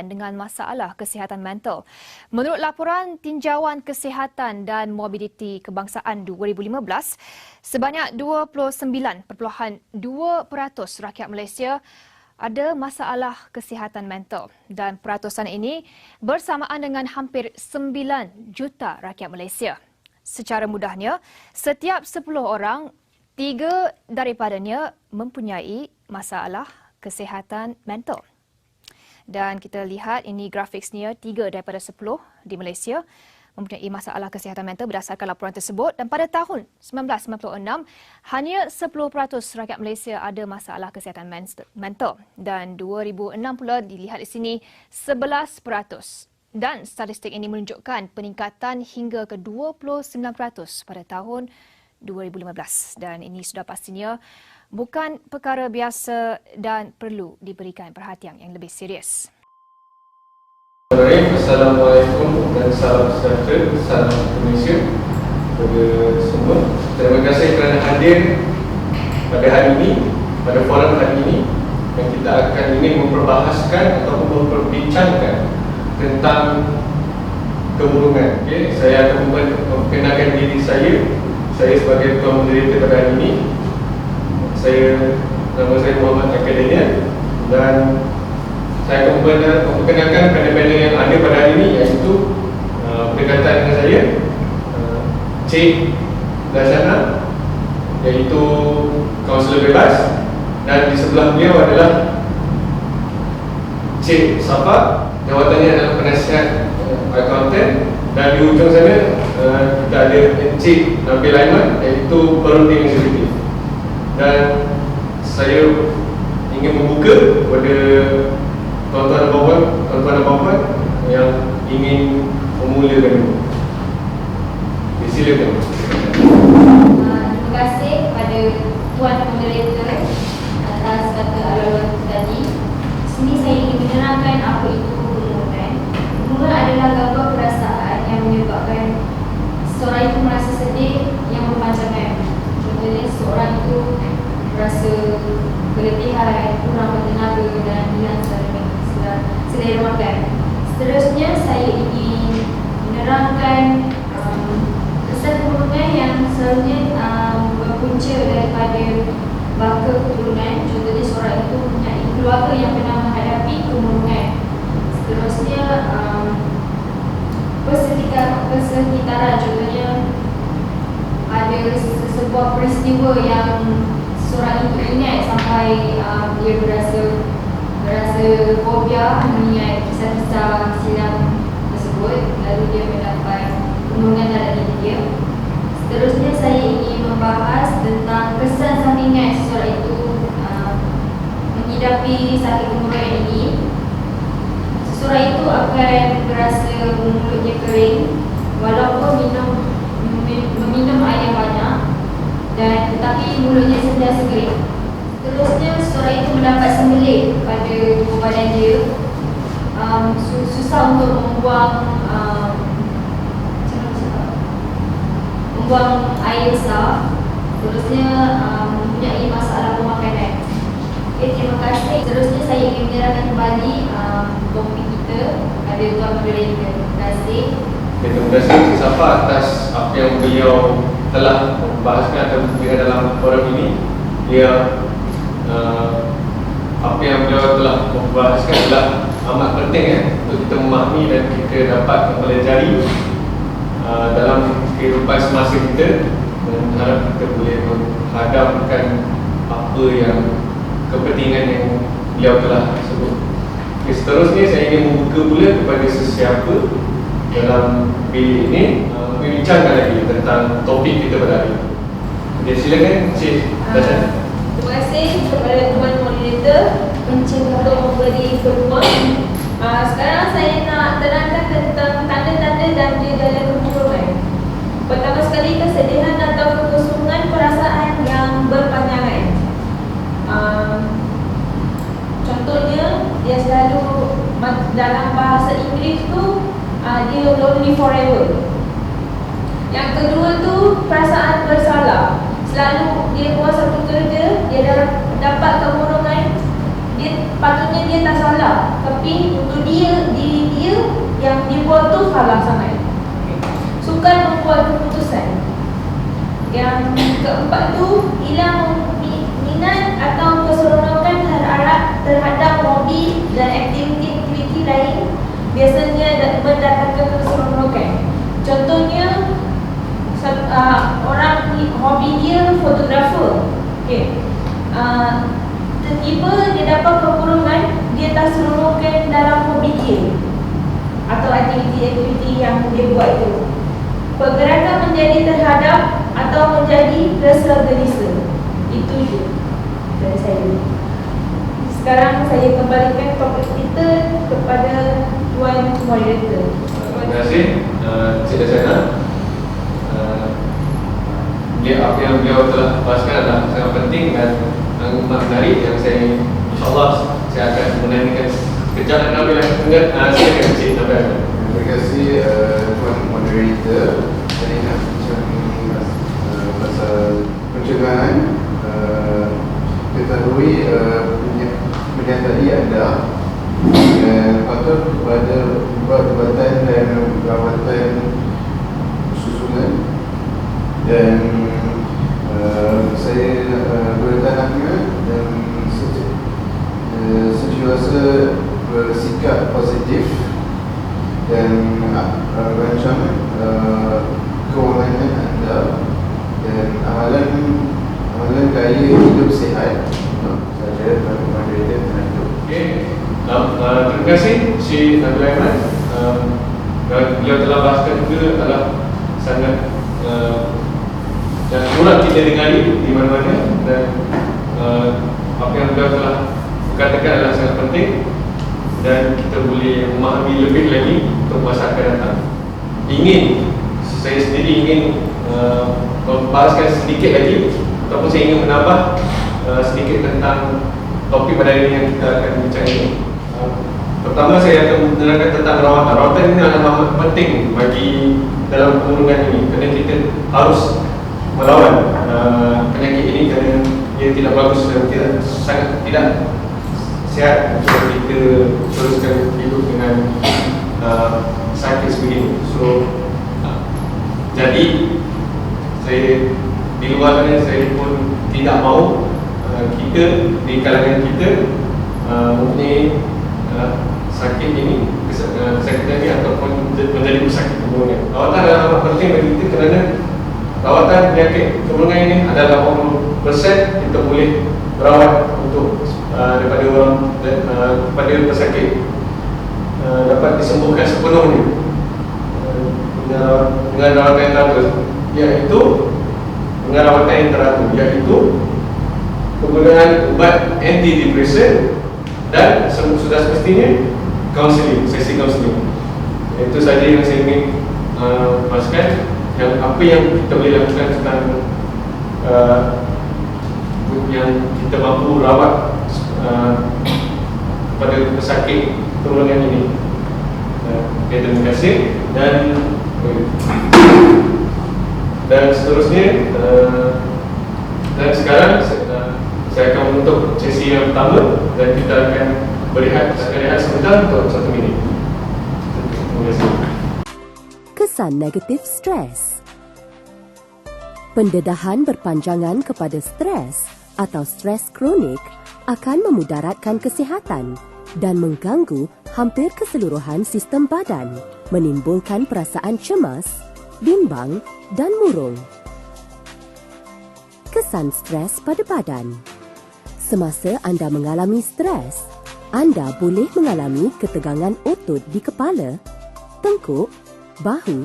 berkaitan dengan masalah kesihatan mental. Menurut laporan Tinjauan Kesihatan dan Mobiliti Kebangsaan 2015, sebanyak 29.2% rakyat Malaysia ada masalah kesihatan mental dan peratusan ini bersamaan dengan hampir 9 juta rakyat Malaysia. Secara mudahnya, setiap 10 orang, 3 daripadanya mempunyai masalah kesihatan mental. Dan kita lihat ini grafiknya, 3 daripada 10 di Malaysia mempunyai masalah kesihatan mental berdasarkan laporan tersebut. Dan pada tahun 1996, hanya 10% rakyat Malaysia ada masalah kesihatan mental. Dan 2006 pula dilihat di sini 11%. Dan statistik ini menunjukkan peningkatan hingga ke 29% pada tahun 2015. Dan ini sudah pastinya bukan perkara biasa dan perlu diberikan perhatian yang lebih serius. Assalamualaikum dan salam sejahtera, salam Indonesia kepada semua. Terima kasih kerana hadir pada hari ini, pada forum hari ini, yang kita akan ingin memperbahaskan atau memperbincangkan tentang kemurungan. Okay? Saya akan memperkenalkan diri saya. Saya sebagai Ketua Moderator pada hari ini. Nama saya Muhammad Akademian dan saya akan memperkenalkan panel-panel yang ada pada hari ini, iaitu berdekatan dengan saya Cik Dashana, iaitu kaunselor bebas, dan di sebelah beliau adalah Cik Safa, jawatannya adalah penasihat akaunten, dan di hujung sana kita ada Cik Nabil Aiman, iaitu perunding eksekutif. Dan saya ingin membuka kepada tuan-tuan dan puan yang ingin memulakan. Silakan. Terima kasih kepada Tuan Moderator atas kata awal tadi. Di sini saya ingin menerangkan apa itu kemurungan. Kemurungan adalah gambar perasaan yang menyebabkan seseorang itu merasa sedih yang berpanjangan. Contohnya seseorang itu merasa keletihan, kurang bertenaga dan hilang selera makan. Seterusnya saya ingin menerangkan kesan kemurungan yang selalunya berpunca daripada baka keturunan. Contohnya seorang itu mempunyai keluarga yang pernah menghadapi kemurungan. Seterusnya persekitaran, contohnya ada sebuah peristiwa yang seorang itu ingat sampai dia berasa fobia mengingat kisah-kisah silam tersebut, lalu dia mendapat kemurungan dalam diri dia. Seterusnya saya ingin membahas tentang kesan sampingan seseorang itu menghidapi sakit kemurungan ini. Seseorang itu akan berasa mulutnya kering walaupun meminum air yang banyak, dan tetapi mulutnya sentiasa kering. Seterusnya seseorang itu mendapat sembelit pada tubuh badan dia, susah untuk membuang air besar. Seterusnya mempunyai masalah pemakanan. Okay, terima kasih. Seterusnya saya ingin menyerahkan kembali topik kita pada Tuan Moderator. Terima kasih. Terima kasih Cik Safa atas apa yang beliau telah membahaskan atau memberikan dalam forum ini. Apa yang beliau telah membahaskan adalah amat penting untuk kita memahami dan kita dapat mempelajari dalam kehidupan semasa kita, dan harap kita boleh menghadapkan apa yang kepentingan yang beliau telah sebut. Okay, seterusnya saya ingin membuka pula kepada sesiapa dalam bilik ini membincangkan lagi tentang topik kita pada hari ini. Okay, silakan Cik Dashana. Terima kasih kepada Tuan Moderator untuk memberi peluang. Sekarang saya nak terangkan tentang tanda-tanda dan gejala kemurungan. Pertama sekali, kesedihan atau kekosongan perasaan yang berpanjangan. Contohnya, dia selalu dalam bahasa Inggeris tu dia lonely forever. Yang kedua tu perasaan bersalah. Selalu dia buat satu kerja, dia dapat kemurungan, dia patutnya dia tak salah, tapi untuk diri dia yang dia buat tu salah sangat. Sukar membuat keputusan. Yang keempat tu, hilang minat atau keseronokan terhadap hobi dan aktiviti lain biasanya mendatangkan keseronokan. Contohnya orang hobi dia fotografer. Tiba-tiba dia dapat kekurungan, dia tak seronokkan dalam hobi dia atau aktiviti-aktiviti yang dia buat itu. Pergerakan menjadi terhadap atau menjadi rasa gelisah. Itu je dari saya. Sekarang saya kembalikan topik kita kepada Tuan Moderator. Terima kasih Cik Dasana. Apa yang beliau telah bahaskan adalah sangat penting dan amat menarik yang saya insyaAllah saya akan menanyakan kejap dan ambil silakan Cik Nabil. Terima kasih Tuan Moderator. Saya nak bincang pasal pencegahan. Ketahui menyertai anda patut kepada perubatan dan perawatan susunan dan saya bertanamnya dan sentiasa bersikap positif dan rancang kewangan anda dan amalan gaya hidup sihat. Saya Moderator menanjung. Okey. Terima kasih Cik Nabil Ahmad. Beliau telah bahaskan juga adalah sangat dan kurang kita dengari di mana-mana dan apa yang beliau telah katakan adalah sangat penting dan kita boleh memahami lebih lagi untuk masa akan datang. Saya sendiri ingin membahaskan sedikit lagi ataupun saya ingin menambah sedikit tentang topik pada hari ini yang kita akan bincang ini. Pertama saya akan menerangkan tentang rawatan. Rawatan ini adalah amat penting bagi dalam perlindungan ini kerana kita harus melawan penyakit ini kerana ia tidak bagus dan sangat tidak sihat untuk kita teruskan hidup dengan sakit sebegini. Jadi saya di luar sana saya pun tidak mahu kita di kalangan kita mempunyai sakit ini, sakit ini ataupun menjadi pesakit keburungan. Rawatan adalah amat penting bagi kita kerana rawatan penyakit keburungan ini adalah 80% kita boleh berawat untuk daripada orang kepada pesakit dapat disembuhkan sepenuhnya dengan rawatan yang teratur, iaitu dengan rawatan yang teratur, iaitu penggunaan ubat antidepresan dan sudah semestinya sesi counselling. Itu saja yang saya ingin bahaskan. Yang apa yang kita boleh lakukan tentang yang kita mampu rawat kepada pesakit keburungan ini. Terima kasih dan seterusnya dan sekarang saya akan menutup sesi yang pertama dan kita akan berehat sebentar untuk 1 minit. Terima kasih. Kesan negatif stres. Pendedahan berpanjangan kepada stres atau stres kronik akan memudaratkan kesihatan dan mengganggu hampir keseluruhan sistem badan, menimbulkan perasaan cemas, bimbang dan murung. Kesan stres pada badan. Semasa anda mengalami stres, anda boleh mengalami ketegangan otot di kepala, tengkuk, bahu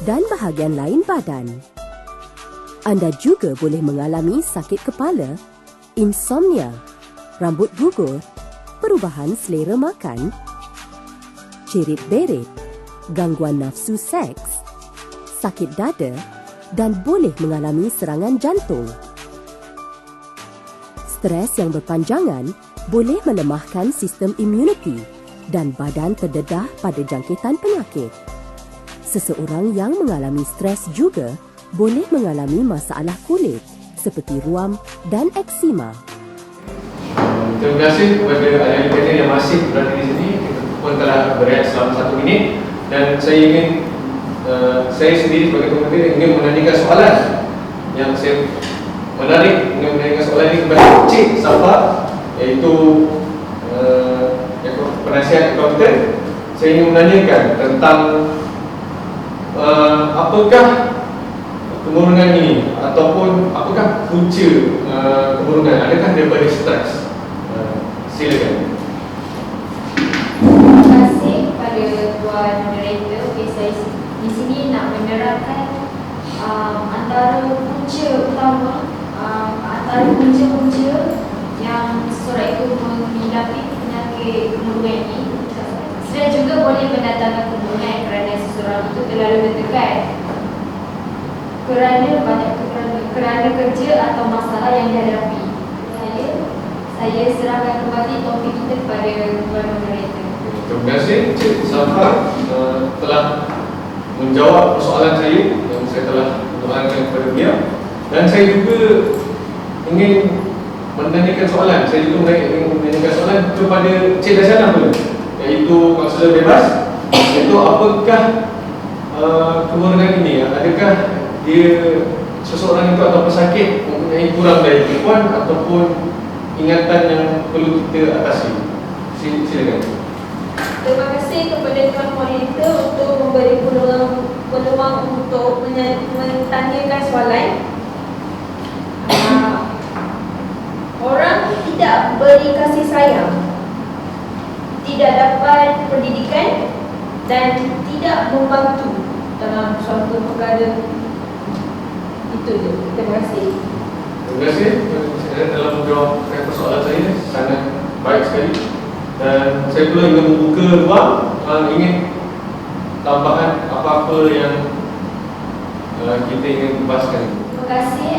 dan bahagian lain badan. Anda juga boleh mengalami sakit kepala, insomnia, rambut gugur, perubahan selera makan, cerit-berit, gangguan nafsu seks, sakit dada dan boleh mengalami serangan jantung. Stres yang berpanjangan boleh melemahkan sistem imuniti dan badan terdedah pada jangkitan penyakit. Seseorang yang mengalami stres juga boleh mengalami masalah kulit seperti ruam dan eksema. Terima kasih kepada ahli panel yang masih berada di sini. Kita pun telah berehat selama 1 minit dan saya sendiri sebagai pemimpin ingin menanyakan soalan yang saya ingin menanyakan soalan ini kepada Cik Safa, iaitu penasihat akauntan. Saya ingin menanyakan tentang apakah kemurungan ini ataupun apakah punca kemurungan, adakah daripada stres? Silakan. Terima kasih kepada Tuan Moderator. Okay, saya di sini nak menerangkan antara punca utama, antara punca-punca yang seseorang itu menghadapi penyakit kemurungan ini. Selain juga boleh mendatangkan kemurungan kerana seseorang itu terlalu tertekan, kerana kerja atau masalah yang dihadapi. Saya serahkan kembali topik kita kepada Tuan Moderator. Terima kasih Cik Safa telah menjawab persoalan saya yang saya telah doakan kepada dia, dan saya juga ingin menanyakan soalan. Saya juga ingin menanyakan soalan kepada Cik Dasyana pula, iaitu kaunselor bebas, iaitu apakah kemurungan ini, adakah dia seseorang itu atau pesakit mempunyai kurang daya kemampuan ataupun ingatan yang perlu kita atasi. Silakan. Terima kasih kepada Tuan Moderator untuk memberi peluang untuk mentanyakan soalan. Orang tidak beri kasih sayang, tidak dapat pendidikan dan tidak membantu dalam suatu perkara. Itu je. Terima kasih. Terima kasih. Saya telah menjawab persoalan saya sangat baik sekali, dan saya pula ingin membuka ruang ingin tambahan apa-apa yang kita ingin bahaskan. Terima kasih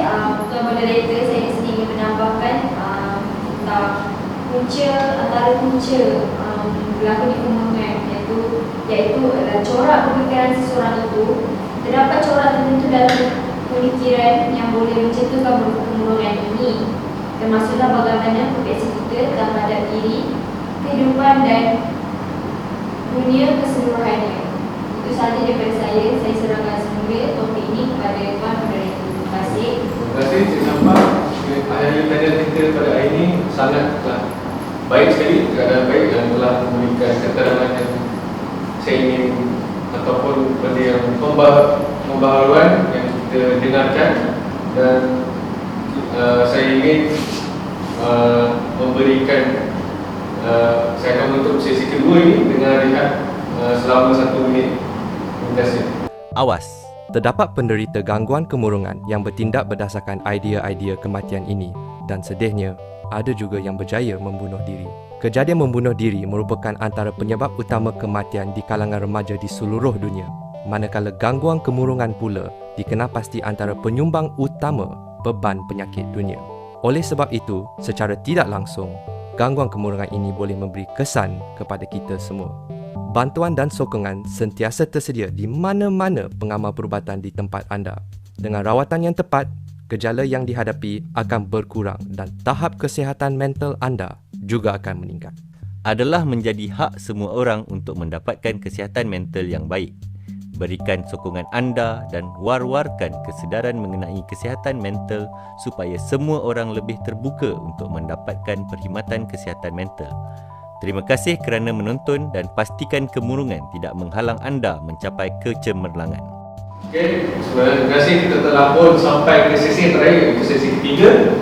Tuan Moderator. Saya di sini ingin menambahkan tentang antara punca berlaku di kemurungan, iaitu corak pemikiran seseorang itu. Terdapat corak tertentu dalam pemikiran yang boleh mencetuskan kemurungan ini, termasuklah bagaimana persepsi kita terhadap diri, kehidupan dan dunia keseluruhannya. Itu sahaja daripada saya. Saya serahkan semula topik ini kepada Tuan Moderator. Terima kasih. Terima kasih Cik Safa. Ahli panel kita pada hari ini sangatlah baik sekali, keadaan baik, dan telah memberikan keterangan yang saya ingin ataupun benda yang pembaharuan yang kita dengarkan, dan saya ingin memberikan saya akan menutup sesi kedua ini dengan rehat selama 1 minit. Terima kasih. Awas, terdapat penderita gangguan kemurungan yang bertindak berdasarkan idea-idea kematian ini, dan sedihnya ada juga yang berjaya membunuh diri. Kejadian membunuh diri merupakan antara penyebab utama kematian di kalangan remaja di seluruh dunia, manakala gangguan kemurungan pula dikenal pasti antara penyumbang utama beban penyakit dunia. Oleh sebab itu, secara tidak langsung, gangguan kemurungan ini boleh memberi kesan kepada kita semua. Bantuan dan sokongan sentiasa tersedia di mana-mana pengamal perubatan di tempat anda. Dengan rawatan yang tepat, gejala yang dihadapi akan berkurang dan tahap kesihatan mental anda juga akan meningkat. Adalah menjadi hak semua orang untuk mendapatkan kesihatan mental yang baik. Berikan sokongan anda dan war-warkan kesedaran mengenai kesihatan mental supaya semua orang lebih terbuka untuk mendapatkan perkhidmatan kesihatan mental. Terima kasih kerana menonton dan pastikan kemurungan tidak menghalang anda mencapai kecemerlangan. Okey, terima kasih. Kita telah pun sampai ke sesi terakhir, iaitu sesi ketiga.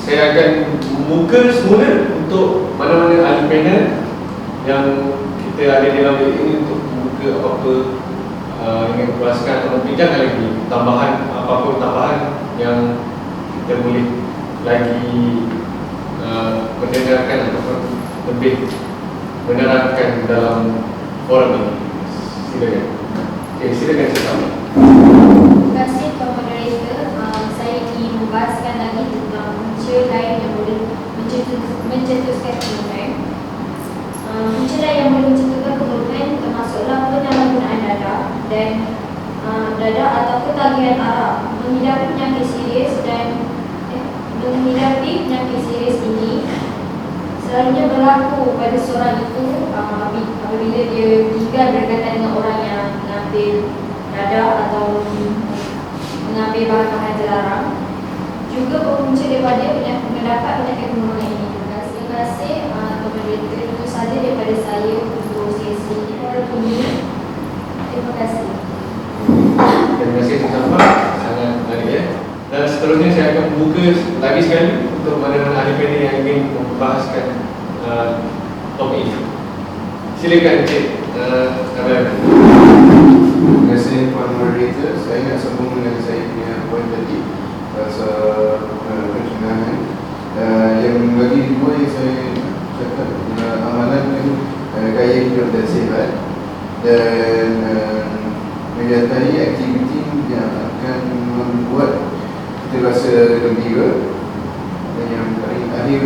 Saya akan membuka semula untuk mana-mana ahli panel yang kita ada di dalam bilik ini untuk membuka apa-apa ingin berpuaskan atau membincangkan lagi apa-apa tambahan yang kita boleh lagi mendengarkan ataupun lebih menerangkan dalam forum ini. Silakan. Okey, silakan Cik. Terima kasih Tuan Moderator. Saya ingin membahaskan lagi tentang punca lain yang boleh mencetuskan kemurungan. Punca lain yang boleh mencetuskan kemurungan termasuklah penyalahgunaan dada atau ketagihan arak, mengidap penyakit serius dan Menghidapi penyakit serius ini selalunya berlaku pada seorang itu apabila dia tinggal berdekatan dengan orang yang mengambil dadah atau mengambil bahan-bahan terlarang, juga berpunca daripada mendapat penyakit kemurunan ini. Terima kasih pemerintah. Itu sahaja daripada saya untuk sesi ini. Terima kasih. Terima kasih sama sangat menarik ya. Dan seterusnya saya akan membuka lagi sekali untuk mana-mana ahli panel yang ingin membahaskan topik ini. Silakan Encik Abang. Terima kasih Puan Moderator. Saya nak sambung dengan saya punya poin tadi pasal pencernaan. Yang bagi dua yang saya cakap amalan gaya hidup dan sihat, dan menyertai aktiviti yang akan membuat kita rasa gembira, dan yang paling akhir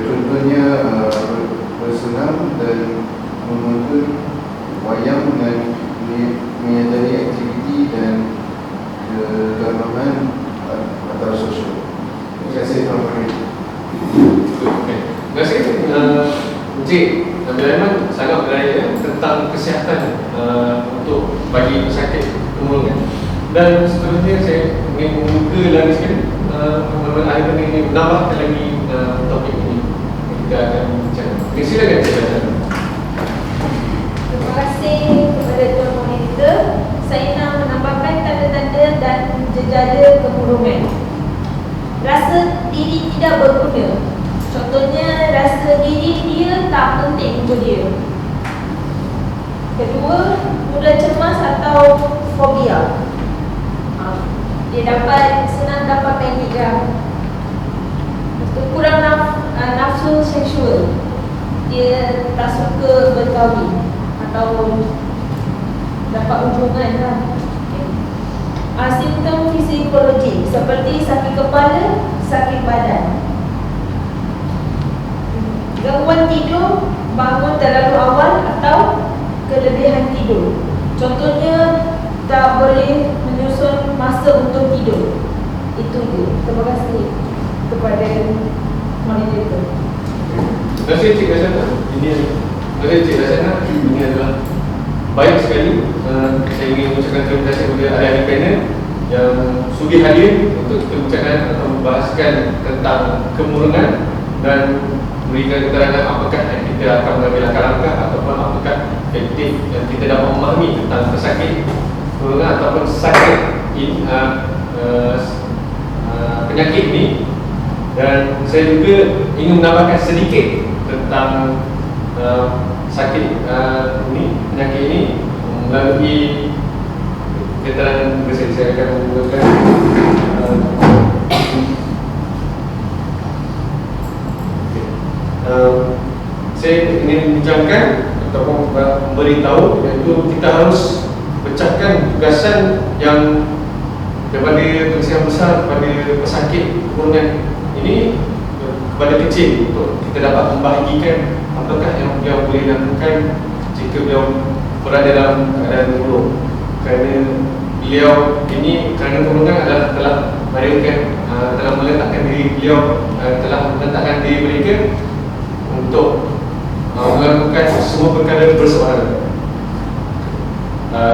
contohnya bersenam dan menonton wayang dan menyertai aktiviti dan keagamaan atau sosial. Terima kasih Tuan Menteri. Terima kasih Encik Nabil Aiman, sangat beraya ya, tentang kesihatan untuk bagi pesakit kemurungan. Dan seterusnya saya ingin membuka lagi sekali teman-teman ahli panel ini menambahkan lagi topik ini kita akan bincang. Okay, silakan Encik Nabil. Terima kasih kepada Tuan Monitor. Saya nak menambahkan tanda-tanda dan jejada kemurungan. Rasa diri tidak berguna. Contohnya, rasa diri dia tak penting untuk dia. Kedua, mudah cemas atau fobia. Dia senang dapat panik. Kurang nafsu seksual. Dia tak suka berkahwin atau dapat hubungan lah. Simptom fisiologi seperti sakit kepala, sakit badan. Gangguan tidur, bangun terlalu awal atau kelebihan tidur. Contohnya, tak boleh menyusun masa untuk tidur. Itu je. Terima kasih kepada moderator. Terima kasih Encik Rasana. Terima kasih Encik Rasana. Ini adalah baik sekali. Saya ingin mengucapkan terima kasih kepada ahli panel yang sudi hadir untuk kita bincangkan atau membahaskan tentang kemurungan dan memberikan keterangan apakah yang kita akan mengambil langkah-langkah ataupun apakah efektif yang kita dapat memahami tentang pesakit kemurungan ataupun sakit ini, penyakit ini. Dan saya juga ingin menambahkan sedikit tentang sakit ini, penyakit ini melalui keterangan berikut. Saya akan menggunakan saya ingin membincangkan ataupun memberitahu, iaitu kita harus pecahkan tugasan yang daripada tugasan besar kepada pesakit kemurungan ini kepada kecil, untuk kita dapat membahagikan apakah yang beliau boleh lakukan jika beliau berada dalam keadaan murung. Kerana beliau ini, kerana kemurungan adalah telah meletakkan diri beliau, telah meletakkan diri mereka untuk melakukan semua perkara berseorangan.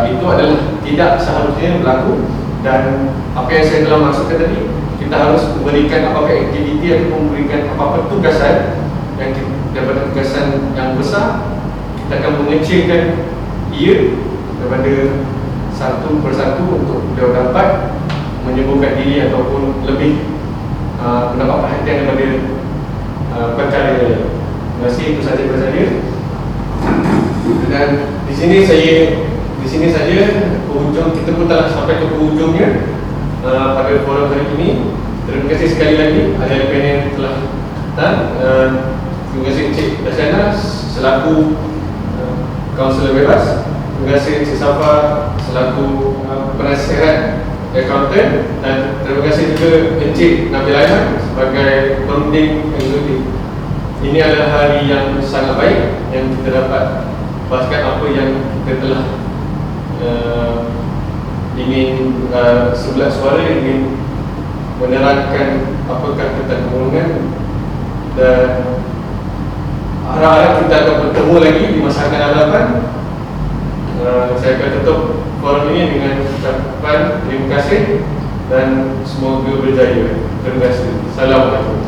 Itu adalah tidak seharusnya berlaku, dan apa yang saya telah maksudkan tadi, kita harus memberikan apa-apa aktiviti atau memberikan apa-apa tugasan yang daripada tugasan yang besar, kita akan mengecilkan ia daripada satu persatu untuk beliau dapat menyembuhkan diri ataupun lebih mendapat perhatian daripada perkara lain. Terima kasih, itu saja daripada saya. Dan di sini saja penghujung, kita pun telah sampai ke penghujungnya pada forum hari ini. Terima kasih sekali lagi ahli panel yang telah datang. Terima kasih Encik Dasyana selaku kaunselor bebas. Terima kasih Encik Safa selaku penasihat accountant, dan terima kasih juga Encik Nabil Aiman sebagai perunding eksekutif. Ini adalah hari yang sangat baik yang kita dapat bahaskan apa yang kita telah ingin sebelah suara ingin menerangkan apakah tentang kemurungan, dan harap-harap kita akan bertemu lagi di masa akan hadapan. Saya akan tutup forum ini dengan ucapan terima kasih dan semoga berjaya. Terima kasih. Assalamualaikum.